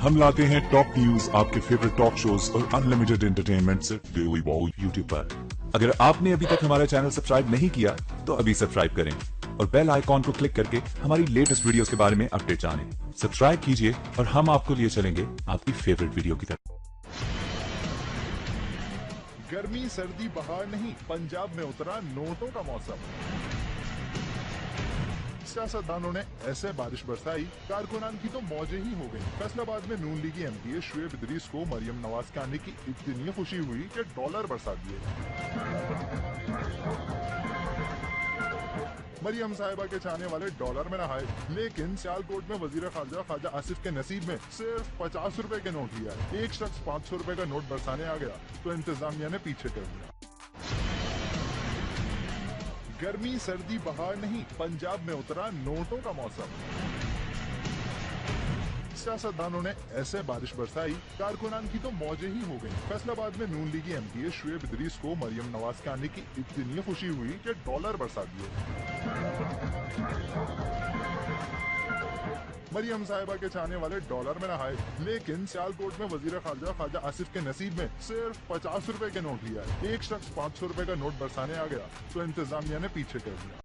हम लाते हैं top news, आपके फेवरेट टॉक शोज और अनलिमिटेड एंटरटेनमेंट सिर्फ डेली वॉल यूट्यूब पर। अगर आपने अभी तक हमारा चैनल सब्सक्राइब नहीं किया तो अभी सब्सक्राइब करें और बेल आइकॉन को क्लिक करके हमारी लेटेस्ट वीडियोस के बारे में अपडेट जानें। सब्सक्राइब कीजिए और हम आपको लिए चलेंगे आपकी फेवरेट वीडियो की तरफ। गर्मी सर्दी बहार नहीं, पंजाब में उतरा नोटों का मौसम। सियासतदानों ने ऐसे बारिश बरसाई, कारकुनान की तो मौजें ही हो गई। फैसलाबाद में नून लीगी एमपी शुएब इदरीस को मरियम नवाज के आने की इतनी खुशी हुई कि डॉलर बरसा दिए। मरियम साहिबा के चाहने वाले डॉलर में नहाए, लेकिन सियालकोट में वजीर खारजा ख्वाजा आसिफ के नसीब में सिर्फ 50 रुपए के नोट लिया है। एक शख्स 500 रुपए का नोट बरसाने आ गया तो इंतजामिया ने पीछे कर दिया। गर्मी सर्दी बहार नहीं, पंजाब में उतरा नोटों का मौसम। सियासतदानों ने ऐसे बारिश बरसाई, कारकुनान की तो मौजें ही हो गई। फैसलाबाद में नून लीगी एमपी शुएब इदरीस को मरियम नवाज के आने की इतनी खुशी हुई कि डॉलर बरसा दिए। मरियम साहिबा के चाहने वाले डॉलर में नहाए, लेकिन सियालकोट में वजीर खारजा ख्वाजा आसिफ के नसीब में सिर्फ 50 रुपए के नोट लिया है। एक शख्स 500 रुपए का नोट बरसाने आ गया तो इंतजामिया ने पीछे कर दिया।